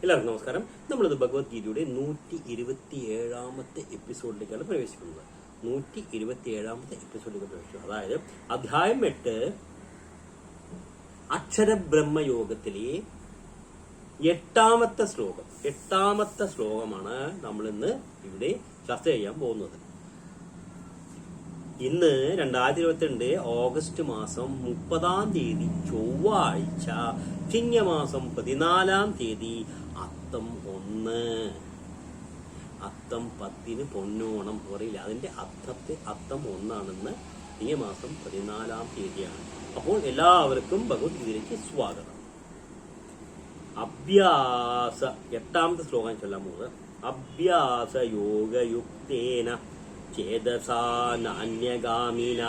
എല്ലാവർക്കും നമസ്കാരം. നമ്മളിത് ഭഗവത്ഗീതയുടെ 127ാമത്തെ എപ്പിസോഡിലേക്കാണ് പ്രവേശിക്കുന്നത്. 127ാമത്തെ എപ്പിസോഡിലേക്ക് പ്രവേശിച്ചു. അതായത് അധ്യായം 8 അക്ഷരബ്രഹ്മയോഗത്തിലെ 8ാമത്തെ ശ്ലോകം. 8ാമത്തെ ശ്ലോകമാണ് നമ്മൾ ഇന്ന് ഇവിടെ ചർച്ച ചെയ്യാൻ പോകുന്നത്. ഇന്ന് 2022 ഓഗസ്റ്റ് മാസം 30-ാം തീയതി ചൊവ്വാഴ്ച, ചിങ്ങമാസം 14-ാം തീയതി, അത്തം 1. അത്തം 10-ന് പൊന്നോണം പറയില്ല, അതിന്റെ അത്തം 1 ചിങ്ങമാസം 14-ാം തീയതിയാണ്. അപ്പോൾ എല്ലാവർക്കും ഭഗവത്ഗീതയിലേക്ക് സ്വാഗതം. അഭ്യാസ 8ാമത്തെ ശ്ലോകം ചൊല്ലാൻ പോകുന്നത്. അഭ്യാസ യോഗയുക്തേന ചേതസാ നാന്യഗാമിന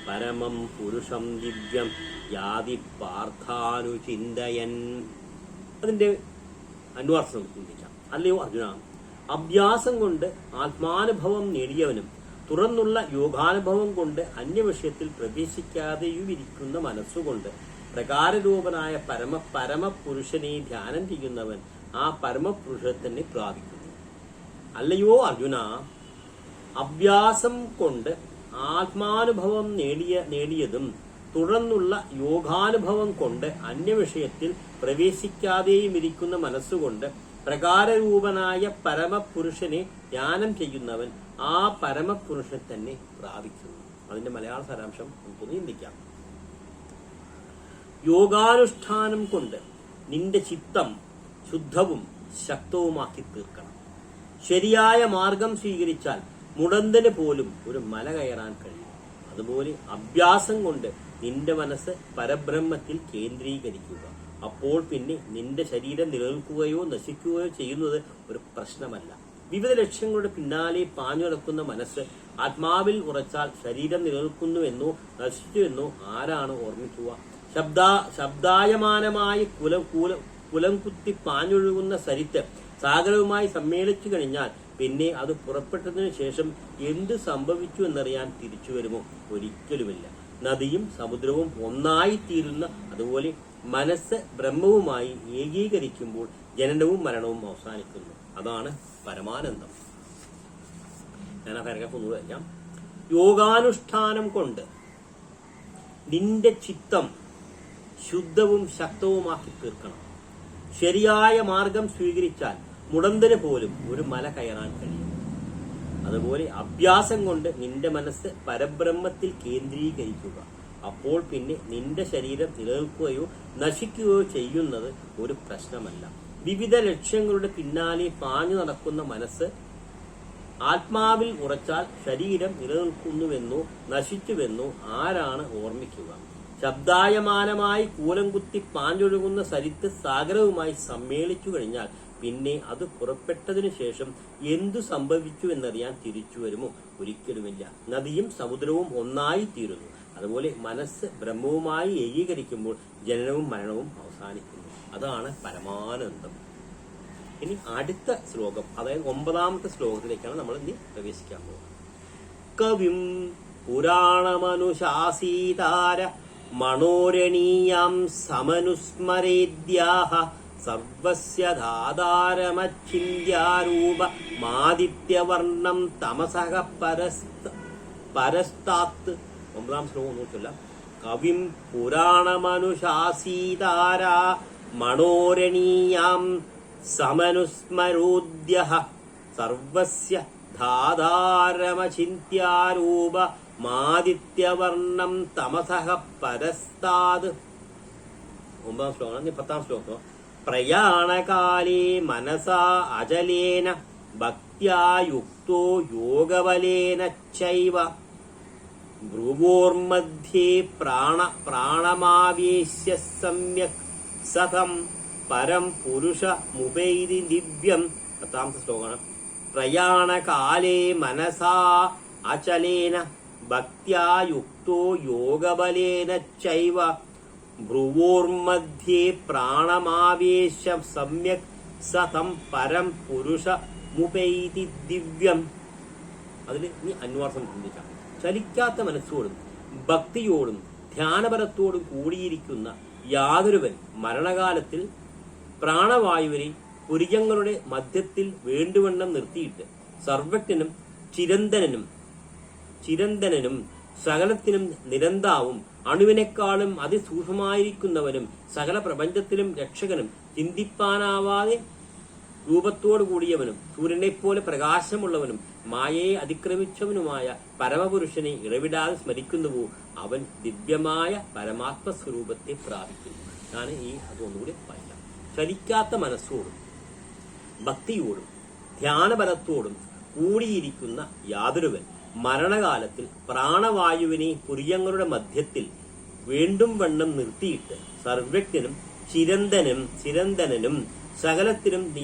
പരമം പുരുഷം ദിവ്യം യാതി പാർത്ഥാനുചിന്തയൻ. അതിന്റെ അന്വർത്ഥം നമുക്ക് ചിന്തിക്കാം. അല്ലയോ അർജുന, അഭ്യാസം കൊണ്ട് ആത്മാനുഭവം നേടിയവനും തുറന്നുള്ള യോഗാനുഭവം കൊണ്ട് അന്യവിഷയത്തിൽ പ്രവേശിക്കാതെയുമിരിക്കുന്ന മനസ്സുകൊണ്ട് പ്രകാരരൂപനായ പരമപുരുഷനെ ധ്യാനം ചെയ്യുന്നവൻ ആ പരമപുരുഷനെ തന്നെ പ്രാപിക്കുന്നു. അല്ലയോ അർജുന, അഭ്യാസം കൊണ്ട് ആത്മാനുഭവം നേടിയതും തുടർന്നുള്ള യോഗാനുഭവം കൊണ്ട് അന്യവിഷയത്തിൽ പ്രവേശിക്കാതെയും ഇരിക്കുന്ന മനസ്സുകൊണ്ട് പ്രകാരരൂപനായ പരമപുരുഷനെ ധ്യാനം ചെയ്യുന്നവൻ ആ പരമപുരുഷനെ തന്നെ പ്രാപിക്കുന്നു. അതിന്റെ മലയാള സാരാംശം നമുക്കൊന്ന് ചിന്തിക്കാം. യോഗാനുഷ്ഠാനം കൊണ്ട് നിന്റെ ചിത്തം ശുദ്ധവും ശക്തവുമാക്കി തീർക്കണം. ശരിയായ മാർഗം സ്വീകരിച്ചാൽ മുടന്തന് പോലും ഒരു മല കയറാൻ കഴിയും. അതുപോലെ അഭ്യാസം കൊണ്ട് നിന്റെ മനസ്സ് പരബ്രഹ്മത്തിൽ കേന്ദ്രീകരിക്കുക. അപ്പോൾ പിന്നെ നിന്റെ ശരീരം നിലനിൽക്കുകയോ നശിക്കുകയോ ചെയ്യുന്നത് ഒരു പ്രശ്നമല്ല. വിവിധ ലക്ഷ്യങ്ങളുടെ പിന്നാലെ പാഞ്ഞു നടക്കുന്ന മനസ്സ് ആത്മാവിൽ ഉറച്ചാൽ ശരീരം നിലനിൽക്കുന്നുവെന്നോ നശിച്ചുവെന്നോ ആരാണ് ഓർമ്മിക്കുക? ശബ്ദായമാനമായി കുലം കുത്തി പാഞ്ഞൊഴുകുന്ന സരിത്ത് സാഗരവുമായി സമ്മേളിച്ചു കഴിഞ്ഞാൽ പിന്നെ അത് പുറപ്പെട്ടതിനു ശേഷം എന്ത് സംഭവിച്ചു എന്നറിയാൻ തിരിച്ചു വരുമോ? ഒരിക്കലുമില്ല. നദിയും സമുദ്രവും ഒന്നായിത്തീരുന്ന അതുപോലെ മനസ്സ് ബ്രഹ്മവുമായി ഏകീകരിക്കുമ്പോൾ ജനനവും മരണവും അവസാനിക്കുന്നു. അതാണ് പരമാനന്ദം. ഞാൻ ആ പാരഗ്രാഫ് ഒന്നുകൂടെ വായിക്കാം. യോഗാനുഷ്ഠാനം കൊണ്ട് നിന്റെ ചിത്തം ശുദ്ധവും ശക്തവുമാക്കി തീർക്കണം. ശരിയായ മാർഗം സ്വീകരിച്ചാൽ മുടന്തന് പോലും ഒരു മല കയറാൻ കഴിയും. അതുപോലെ അഭ്യാസം കൊണ്ട് നിന്റെ മനസ്സ് പരബ്രഹ്മത്തിൽ കേന്ദ്രീകരിക്കുക. അപ്പോൾ പിന്നെ നിന്റെ ശരീരം നിലനിൽക്കുകയോ നശിക്കുകയോ ചെയ്യുന്നത് ഒരു പ്രശ്നമല്ല. വിവിധ ലക്ഷ്യങ്ങളുടെ പിന്നാലെ പാഞ്ഞു നടക്കുന്ന മനസ്സ് ആത്മാവിൽ ഉറച്ചാൽ ശരീരം നിലനിൽക്കുന്നുവെന്നോ നശിച്ചുവെന്നോ ആരാണ് ഓർമ്മിക്കുക? ശബ്ദായമാനമായി കൂലം കുത്തി പാഞ്ഞൊഴുകുന്ന സരിത്ത് സാഗരവുമായി സമ്മേളിച്ചു കഴിഞ്ഞാൽ പിന്നെ അത് പുറപ്പെട്ടതിനു ശേഷം എന്തു സംഭവിച്ചു എന്നറിയാൻ തിരിച്ചു വരുമോ? ഒരിക്കലുമില്ല. നദിയും സമുദ്രവും ഒന്നായി തീരുന്നു. അതുപോലെ മനസ്സ് ബ്രഹ്മവുമായി ഏകീകരിക്കുമ്പോൾ ജനനവും മരണവും അവസാനിക്കുന്നു. അതാണ് പരമാനന്ദം. ഇനി അടുത്ത ശ്ലോകം, അതായത് 9ാമത്തെ ശ്ലോകത്തിലേക്കാണ് നമ്മൾ ഇനി പ്രവേശിക്കാൻ പോകുന്നത്. കവിം പുരാണമനുശാസീതാര മനോരണീയാം സമനുസ്മരേദ്യാഹ സർവസ്യ ധാതാരമച്ഛിന്യാരൂപ മാദിത്യവർണം തമസഹ പരസ്താത്ത്. 9ാം ശ്ലോകം നോക്കില്ല. കവിം പുരാണമനുശാസീതാര മനോരണീയാം സമനുസ്മരോദ്യഃ സർവസ്യ ധാതാരമചിന്യാരൂപ മാദിത്യവർണം തമസഹ പരസ്താത്. 9ാം ശ്ലോകം. 10ാം ശ്ലോകം. പ്രയാണകാലേ മനസാ അചലേന ഭക്ത്യാ യുക്തോ യോഗബലേന ചൈവ ഭ്രുവോർമധ്യേ പ്രാണമാവേശ്യ സമ്യക് സതം പരം പുരുഷമുപൈതി ദിവ്യം. 10ാമത്തെ ശ്ലോകമാണ്. പ്രയാണകാലേ മനസാ അചലേന ഭക്ത്യാ യുക്തോ യോഗബലേന ചൈവ ഭ്രുവോർമധ്യേ പ്രാണമാവേശ സമ്യക് സതം പരം പുരുഷമുപൈതി ദിവ്യം. അതിൽ ഇനി അന്വർത്ഥം ചിന്തിക്കാം. ചലിക്കാത്ത മനസ്സോടും ഭക്തിയോടും ധ്യാനപരത്തോടും കൂടിയിരിക്കുന്ന യാതൊരുവൻ മരണകാലത്തിൽ പ്രാണവായുവിനെ പുരികങ്ങളുടെ മധ്യത്തിൽ വേണ്ടുവണ്ണം നിർത്തിയിട്ട് സർവജ്ഞനും ചിരന്തനനും സകലത്തിനും നിരന്താവും അണുവിനേക്കാളും അതിസൂക്ഷ്മമായിരിക്കുന്നവനും സകല പ്രപഞ്ചത്തിലും രക്ഷകനും ചിന്തിപ്പാനാവാതെ രൂപത്തോടു കൂടിയവനും സൂര്യനെപ്പോലെ പ്രകാശമുള്ളവനും മായയെ അതിക്രമിച്ചവനുമായ പരമപുരുഷനെ ഇടവിടാതെ സ്മരിക്കുന്നുവോ അവൻ ദിവ്യമായ പരമാത്മസ്വരൂപത്തെ പ്രാപിക്കുന്നു. ഞാൻ അതൊന്നുകൂടി പറയാം. ചലിക്കാത്ത മനസ്സോടും ഭക്തിയോടും ധ്യാനബലത്തോടും കൂടിയിരിക്കുന്ന യാതൊരുവൻ മരണകാലത്തിൽ പ്രാണവായുവിനെ പുരിയങ്ങളുടെ മധ്യത്തിൽ വേണ്ടും വണ്ണം നിർത്തിയിട്ട് സർവജ്ഞനും ചിരന്തനനും സകലത്തിനും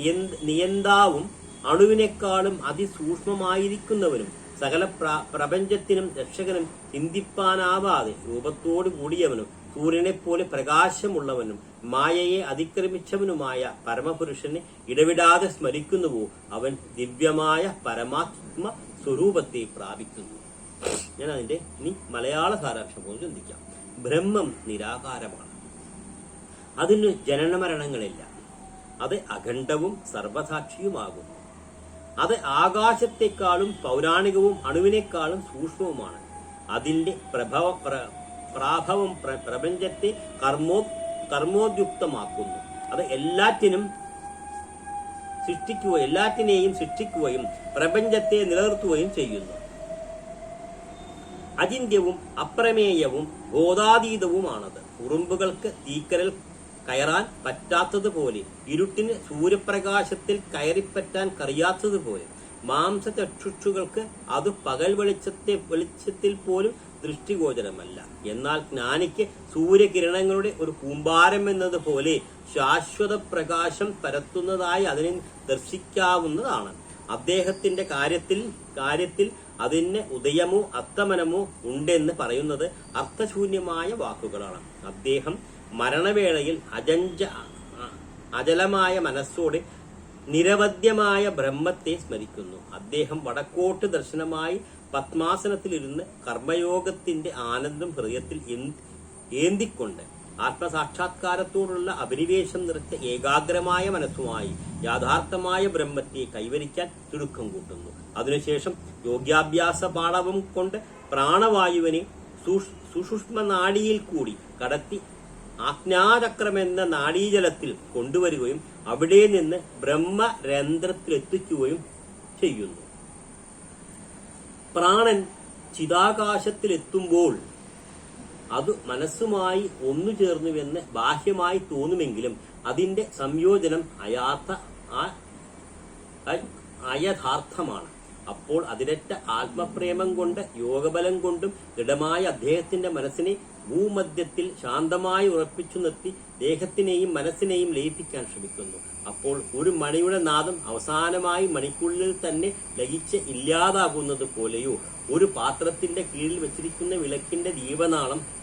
നിയന്താവും അണുവിനേക്കാളും അതിസൂക്ഷ്മമായിരിക്കുന്നവനും സകല പ്രപഞ്ചത്തിനും രക്ഷകനും ചിന്തിപ്പാനാവാതെ രൂപത്തോടു കൂടിയവനും സൂര്യനെപ്പോലെ പ്രകാശമുള്ളവനും മായയെ അതിക്രമിച്ചവനുമായ പരമപുരുഷനെ ഇടവിടാതെ സ്മരിക്കുന്നുവോ അവൻ ദിവ്യമായ പരമാത്മ സ്വരൂപത്തെ പ്രാപിക്കുന്നു. ഞാൻ അതിന്റെ ഇനി മലയാള സാരാംശം പോലെ ചിന്തിക്കാം. ബ്രഹ്മം നിരാകാരമാണ്. അതിന് ജനനമരണങ്ങളില്ല. അത് അഖണ്ഡവും സർവസാക്ഷിയുമാകുന്നു. അത് ആകാശത്തെക്കാളും പൗരാണികവും അണുവിനേക്കാളും സൂക്ഷ്മവുമാണ്. അതിന്റെ പ്രാഭവം പ്രപഞ്ചത്തെ കർമ്മോദ്യുക്തമാക്കുന്നു. അത് എല്ലാറ്റിനെയും സൃഷ്ടിക്കുകയും പ്രപഞ്ചത്തെ നിലനിർത്തുകയും ചെയ്യുന്നു. അചിന്ത്യവും അപ്രമേയവും ബോധാതീതവുമാണത്. ഉറുമ്പുകൾക്ക് തീക്കരൽ കയറാൻ പറ്റാത്തതുപോലെ, ഇരുട്ടിന് സൂര്യപ്രകാശത്തിൽ കയറിപ്പറ്റാൻ കഴിയാത്തതുപോലെ, മാംസചക്ഷുഷുകൾക്ക് അത് പകൽ വെളിച്ചത്തിൽ പോലും ദൃഷ്ടിഗോചരമല്ല. എന്നാൽ ജ്ഞാനിക്ക് സൂര്യകിരണങ്ങളുടെ ഒരു കൂമ്പാരം എന്നതുപോലെ ശാശ്വത പ്രകാശം പരത്തുന്നതായി അതിനെ ദർശിക്കാവുന്നതാണ്. അദ്ദേഹത്തിന്റെ കാര്യത്തിൽ അതിന് ഉദയമോ അസ്തമനമോ ഉണ്ടെന്ന് പറയുന്നത് അർത്ഥശൂന്യമായ വാക്കുകളാണ്. അദ്ദേഹം മരണവേളയിൽ അചലമായ മനസ്സോടെ നിരവധ്യമായ ബ്രഹ്മത്തെ സ്മരിക്കുന്നു. അദ്ദേഹം വടക്കോട്ട് ദർശനമായി പത്മാസനത്തിലിരുന്ന് കർമ്മയോഗത്തിന്റെ ആനന്ദം ഹൃദയത്തിൽ ഏന്തിക്കൊണ്ട് ആത്മസാക്ഷാത്കാരത്തോടുള്ള അഭിനിവേശം നിറച്ച ഏകാഗ്രമായ മനസ്സുമായി യാഥാർത്ഥമായ ബ്രഹ്മത്തെ കൈവരിക്കാൻ തിടുക്കം കൂട്ടുന്നു. അതിനുശേഷം യോഗ്യാഭ്യാസ പാടവം കൊണ്ട് പ്രാണവായുവിനെ സുഷുഷ്മ നാഡിയിൽ കൂടി കടത്തി ആജ്ഞാചക്രമെന്ന നാഡീജലത്തിൽ കൊണ്ടുവരികയും അവിടെ നിന്ന് ബ്രഹ്മരന്ധ്രത്തിലെത്തിക്കുകയും ചെയ്യുന്നു. പ്രാണൻ ചിതാകാശത്തിലെത്തുമ്പോൾ അത് മനസ്സുമായി ഒന്നു ചേർന്നുവെന്ന് ബാഹ്യമായി തോന്നുമെങ്കിലും അതിന്റെ സംയോജനം അയഥാർത്ഥമാണ്. അപ്പോൾ അതിരറ്റ ആത്മപ്രേമം കൊണ്ട് യോഗബലം കൊണ്ടും ദൃഢമായ അദ്ദേഹത്തിന്റെ മനസ്സിനെ ഭൂമധ്യത്തിൽ ശാന്തമായി ഉറപ്പിച്ചു നിർത്തി ദേഹത്തിനെയും മനസ്സിനെയും ലയിപ്പിക്കാൻ ശ്രമിക്കുന്നു. അപ്പോൾ ഒരു മണിയുടെ നാദം അവസാനമായി മണിക്കുള്ളിൽ തന്നെ ലയിച്ച് ഇല്ലാതാകുന്നത് പോലെയോ, ഒരു പാത്രത്തിന്റെ കീഴിൽ വെച്ചിരിക്കുന്ന വിളക്കിന്റെ ദീപനാളം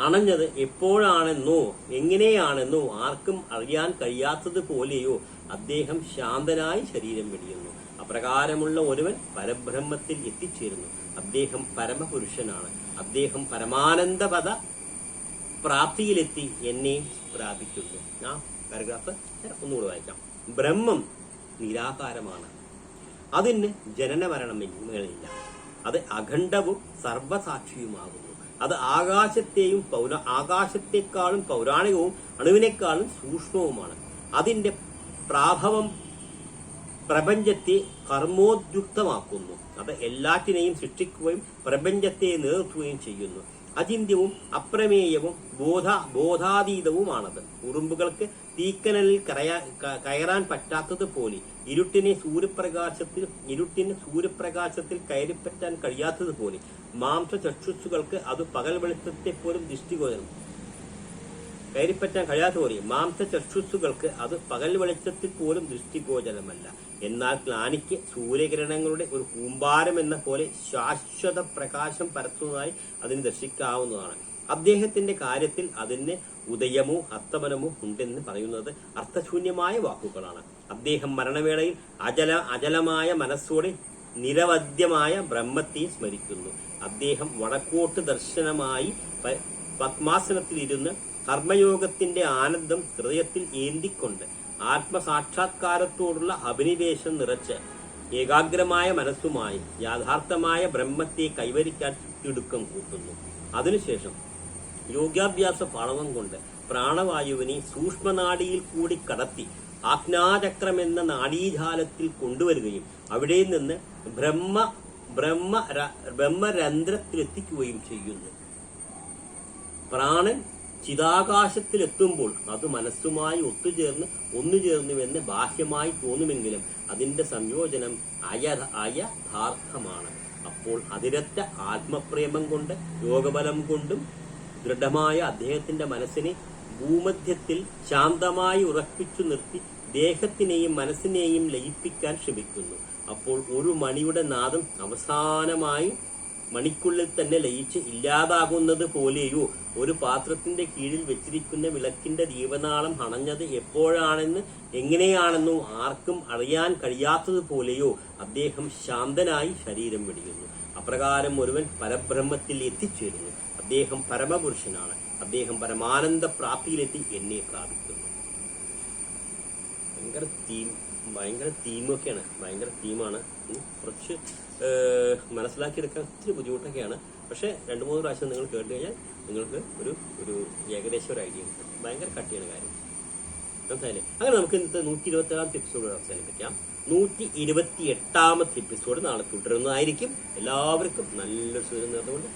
അണഞ്ഞത് എപ്പോഴാണെന്നോ എങ്ങനെയാണെന്നോ ആർക്കും അറിയാൻ കഴിയാത്തതുപോലെയോ അദ്ദേഹം ശാന്തനായി ശരീരം വെടിയുന്നു. അപ്രകാരമുള്ള ഒരുവൻ പരബ്രഹ്മത്തിൽ എത്തിച്ചേരുന്നു. അദ്ദേഹം പരമപുരുഷനാണ്. അദ്ദേഹം പരമാനന്ദപദ പ്രാപ്തിയിലെത്തി എന്നെ പ്രാപിക്കുന്നു. ഞാൻ പാരഗ്രാഫ് ഒന്നുകൂടെ വായിക്കാം. ബ്രഹ്മം നിരാകാരമാണ്. അതിന് ജനനമരണമില്ല. അത് അഖണ്ഡവും സർവസാക്ഷിയുമാകുന്നു. അത് ആകാശത്തെക്കാളും പൗരാണികവും അണുവിനേക്കാളും സൂക്ഷ്മവുമാണ്. അതിന്റെ പ്രാഭവം പ്രപഞ്ചത്തെ കർമ്മോദ്യുക്തമാക്കുന്നു. അത് എല്ലാറ്റിനെയും സൃഷ്ടിക്കുകയും പ്രപഞ്ചത്തെ നിലനിർത്തുകയും ചെയ്യുന്നു. അചിന്ത്യവും അപ്രമേയവും ബോധാതീതവുമാണത്. ഉറുമ്പുകൾക്ക് തീക്കനലിൽ കയറാൻ പറ്റാത്തതുപോലെ, ഇരുട്ടിന് സൂര്യപ്രകാശത്തിൽ കയറിപ്പറ്റാൻ കഴിയാത്തതുപോലെ, മാംസചക്ഷുഷുകൾക്ക് അത് പകൽ വെളിച്ചത്തെ പോലും ദൃഷ്ടിഗോചരമല്ല. എന്നാൽ ജ്ഞാനിക്ക് സൂര്യകിരണങ്ങളുടെ ഒരു കൂമ്പാരം എന്ന പോലെ ശാശ്വത പ്രകാശം പരത്തുന്നതായി അതിന് ദർശിക്കാവുന്നതാണ്. അദ്ദേഹത്തിന്റെ കാര്യത്തിൽ അതിന് ഉദയമോ അസ്തമനമോ ഉണ്ടെന്ന് പറയുന്നത് അർത്ഥശൂന്യമായ വാക്കുകളാണ്. അദ്ദേഹം മരണവേളയിൽ അചലമായ മനസ്സോടെ നിരവധ്യമായ ബ്രഹ്മത്തെ സ്മരിക്കുന്നു. അദ്ദേഹം വടക്കോട്ട് ദർശനമായി പത്മാസനത്തിൽ ഇരുന്ന് കർമ്മയോഗത്തിന്റെ ആനന്ദം ഹൃദയത്തിൽ ഏന്തിക്കൊണ്ട് ആത്മസാക്ഷാത്കാരത്തോടുള്ള അഭിനിവേശം നിറച്ച് ഏകാഗ്രമായ മനസ്സുമായി യാഥാർത്ഥമായ ബ്രഹ്മത്തെ കൈവരിക്കാൻ തിടുക്കം കൂട്ടുന്നു. അതിനുശേഷം യോഗാഭ്യാസ പാളവം കൊണ്ട് പ്രാണവായുവിനെ സൂക്ഷ്മനാഡിയിൽ കൂടി കടത്തി ആജ്ഞാചക്രം എന്ന നാഡീജാലത്തിൽ കൊണ്ടുവരികയും അവിടെ നിന്ന് ബ്രഹ്മരന്ധ്രത്തിലെത്തിക്കുകയും ചെയ്യുന്നു. പ്രാണൻ ചിതാകാശത്തിലെത്തുമ്പോൾ അത് മനസ്സുമായി ഒന്നുചേർന്നുവെന്ന് ബാഹ്യമായി തോന്നുമെങ്കിലും അതിന്റെ സംയോജനം അയഥാർത്ഥമാണ്. അപ്പോൾ അതിരറ്റ ആത്മപ്രേമം കൊണ്ട് യോഗബലം കൊണ്ടും ദൃഢമായ അദ്ദേഹത്തിന്റെ മനസ്സിനെ ഭൂമധ്യത്തിൽ ശാന്തമായി ഉറപ്പിച്ചു നിർത്തി ദേഹത്തിനെയും മനസ്സിനെയും ലയിപ്പിക്കാൻ ശ്രമിക്കുന്നു. അപ്പോൾ ഒരു മണിയുടെ നാദം അവസാനമായി മണിക്കുള്ളിൽ തന്നെ ലയിച്ച് ഇല്ലാതാകുന്നത് പോലെയോ ഒരു പാത്രത്തിന്റെ കീഴിൽ വെച്ചിരിക്കുന്ന വിളക്കിന്റെ ദീപനാളം അണഞ്ഞത് എപ്പോഴാണെന്ന് എങ്ങനെയാണെന്നോ ആർക്കും അറിയാൻ കഴിയാത്തതുപോലെയോ അദ്ദേഹം ശാന്തനായി ശരീരം വെടിയുന്നു. അപ്രകാരം ഒരുവൻ പരബ്രഹ്മത്തിൽ എത്തിച്ചേരുന്നു. അദ്ദേഹം പരമപുരുഷനാണ്. അദ്ദേഹം പരമാനന്ദ പ്രാപ്തിയിലെത്തി എന്നെ പ്രാപിക്കുന്നു. ഭയങ്കര തീമൊക്കെയാണ്, ഭയങ്കര തീമാണ്. കുറച്ച് മനസ്സിലാക്കിയെടുക്കാൻ ഒത്തിരി ബുദ്ധിമുട്ടൊക്കെയാണ്. പക്ഷെ 2-3 പ്രാവശ്യം നിങ്ങൾ കേട്ട് കഴിഞ്ഞാൽ നിങ്ങൾക്ക് ഒരു ഏകദേശം ഒരു ഐഡിയ കിട്ടും. ഭയങ്കര കട്ടിയാണ് കാര്യം. മനസ്സിലായില്ലേ? അങ്ങനെ നമുക്ക് ഇന്നത്തെ 127ാമത്തെ എപ്പിസോഡ് അവസാനിപ്പിക്കാം. 128ാമത്തെ എപ്പിസോഡ് നാളെ തുടരുന്നതായിരിക്കും. എല്ലാവർക്കും നല്ലൊരു സുഖം നേർന്നുകൊണ്ട്